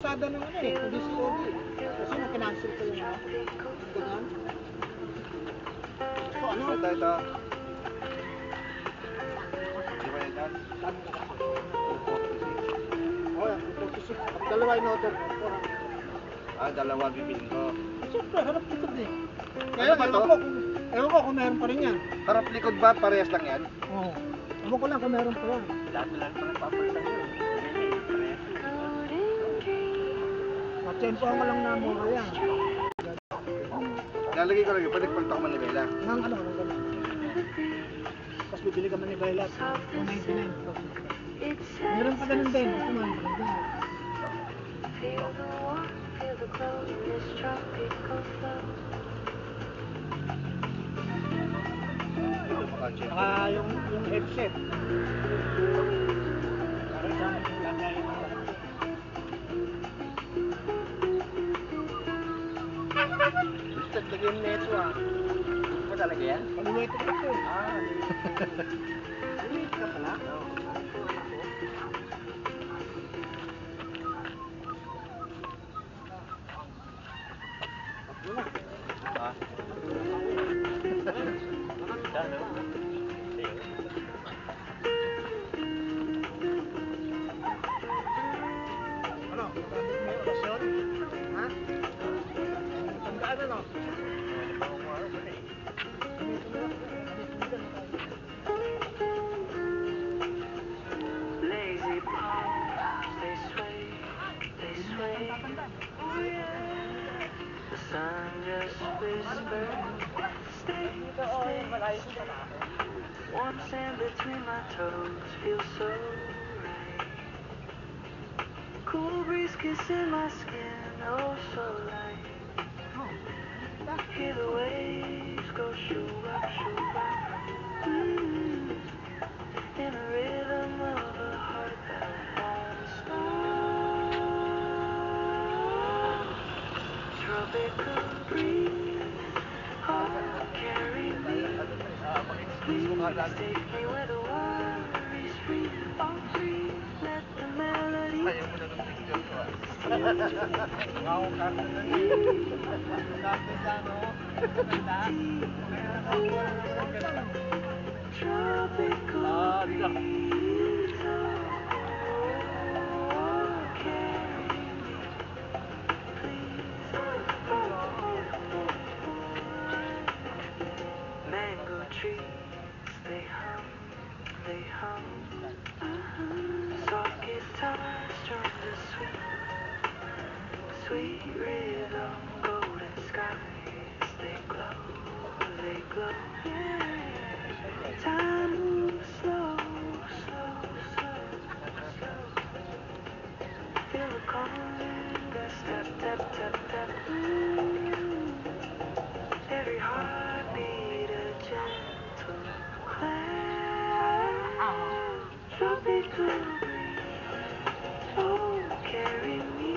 kalsada ng ano eh, police OD. Kasi na-cancel ko yung ano. Ganun. So ano? Ito. Di ba yan? Saan ka? Oh, yan, 46. Pag dalawa in order, 400. Dalawa bibilin ko. Siyempre, harap likod eh. Ano ba to? Ewan ko kung meron pa rin yan. Harap likod ba? Parehas lang yan? Oo. Ewan ko lang kung meron pa yan. Lahat pa ng papalitan yun. Matsempohan ka lang na mura yan. Lalagay ko lagi, pwede palitan ko manibela. Nang ano, nang gano'n. Tapos bibili ka man ni Violet, 199. Meron pa ganun din. Kumain pa rin din. Feel the warmth, feel the glow in this tropical flow. Saka yung headset. Para isang lagay ng lahat. Gusto lagyan neto ah. Ano ba talaga yan? Paluwet ko ito eh. Ulit ka pala? Ano? May orasyon? Ha? Tandaan ano? Lazy palms, they sway, they sway. Oh yeah. The sun just whispers, stay, stay. Warm sand between my toes feels so right. Cool breeze kissing my skin, oh so light. Hear the waves go shoo-wop, shoo-wop. In a rhythm of a heart that has flown. Tropical breeze, oh, carry me. Please take me where the worries free. Oh, free, let the melody. Ako kasi na Tropical breeze, oh, carry me, please. Mango trees, they hum, they hum. Soft guitars strum the sweet, sweet rhythm. Golden skies, they glow, they glow. Time moves slow, slow, slow, slow. Feel the conga step, tap, tap, tap. Every heartbeat a gentle clap. Tropical breeze, oh, carry me.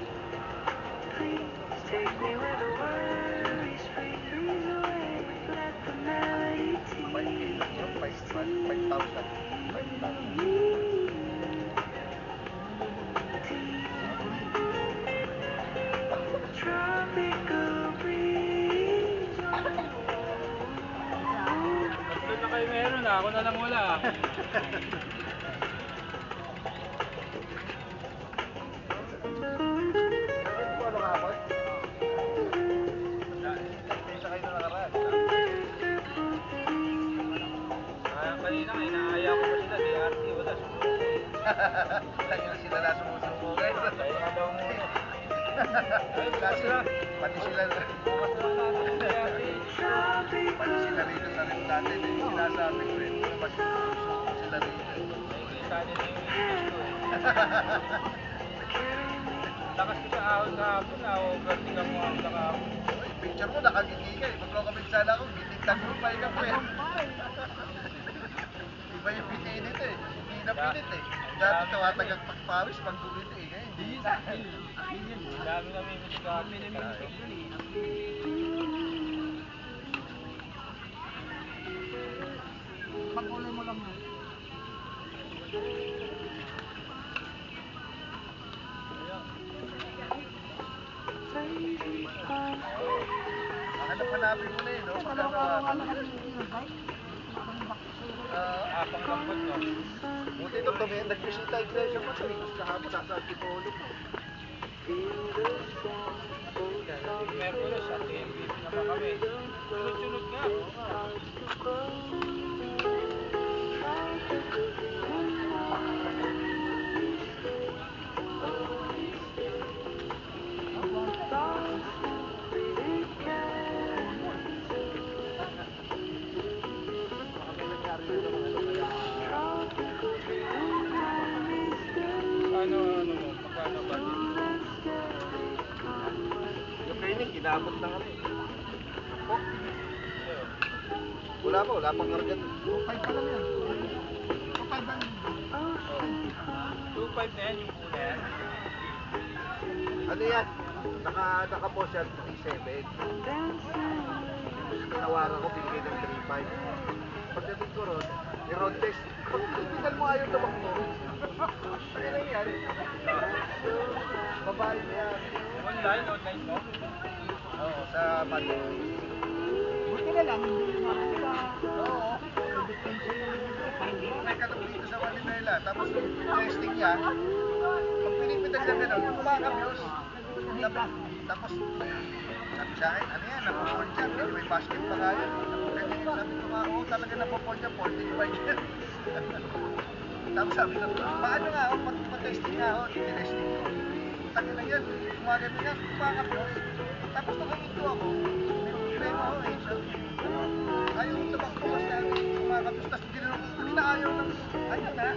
Please take me where the worries freeze away. Let the melody tease. 5,000. Tropical breeze. Tatlo na kayo meron ah, ako na lang wala. Ano ka ako? Isa kayo na nakaraan. Kanina nga, inaaya ko pa sila, DRT, wala. Lagi na sila na sumusubukan. Kaya nga daw muna. Ay, Kasi pati sila Tropical rito sa rin natin eh. Sinasabi ko eh. Mas sumusuko sila rito eh. nakikita nila yung inis ko eh. Lakas ko sa ahon kahapon, na-overting ang mga kahapon. Uy, picture mo nakagigi ka eh. Magkakabit sana ako. Gitig-tag mo pa ka po eh. Iba yung pitinit eh. Hindi na pinit eh. Dati tawatagang pagpawis pag bumili eh. Ngayon hindi. Ang dami na may mitigate. Pag-ulay mo lang yan. hanapin mo na yun, no? Araw-araw nga nakalimutin yung bike. Panglambot ko. Buti ito, nag-visita iglesia mo sa'yo. Kahapon, nasa Antipolo mo. Merkulis at TNBC naman kami. Sunod-sunod nga. Ano mo? Magkano ba? Yung training, kinabot na kami. Oh, wala pang kargan. 2.5 pa lang yan. 2.5 pa lang. 2.5 na yan yung pula yan. Ano yan? Naka-post yan, 3.7. Tawaran ko, binigay ng 3.5. Pagdating ko ron, i-road test. Pag tingnan mo ayaw tumakbo. Ano nangyari? Babae niya. Online mo? Oo, sa Manila. Buti na lang, hindi na sila. Oo. May katulog dito sa Manila. Tapos testing niya. Pag pinipitan niya gano'n, kumakabyos. Tapos, sabi sa akin, ano yan, napapon dyan. Hindi may basket pa nga yan. Ganyan, sabi ko nga, oo, talaga napapon dyan, 45 yan. Tapos sabi ko, paano nga ako, mag-testing nga ako, i-testing ko. Tangin lang yan, gumagano nga, kumakabyos. Tapos nakahinto ako, may mo ako eh, sabi ko, ayaw mo tumakbo basta kumakabyos. Tapos hindi na ayaw ng, ano na.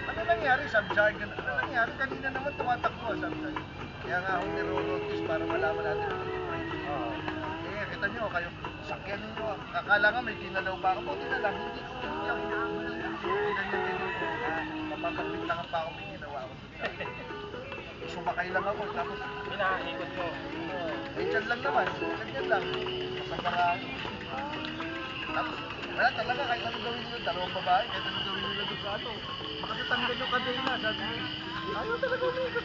Ano nangyari? Sabi sa akin, ano nangyari? Kanina naman tumatakbo, sabi sa akin. Kaya nga ako niro-notice para malaman natin. Eh, kita nyo, kayo, sakyan ninyo. Akala nga may tinalaw pa ako. Buti na lang, hindi ako ganyan. Mapapagbintangan pa ako, may ginawa ako. Sumakay lang ako, tapos Inaikot mo. eh, dyan lang naman. Ganyan lang. Masagarahan. Tapos, wala talaga, kahit ano gawin nila, dalawang babae, kahit ano gawin nila doon sa ano. Makatatanggal yung kadena, sabi ko, ayaw talaga umikot.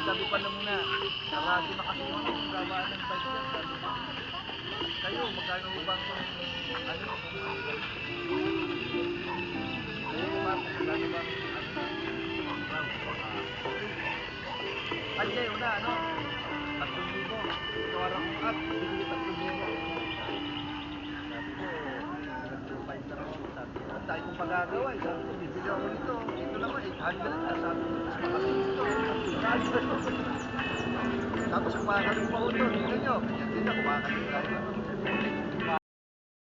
Sabi pa na muna, sarado na kasi yung gawaan ng bike yan. Sabi ko, kayo, magkano bang ano? Kanya yun na, ano? 3,000. Tawaran ko at bibigyan 3,000. Sabi ko, nag-5 na ako. Sabi ko, ang tayo kong pagagawa. Sabi ko, bibili ako nito. Ito naman, 800 na. Sabi ko, makasinto. Tapos kumakalit pa ko doon. Tingnan nyo, ganyan din na kumakalit tayo.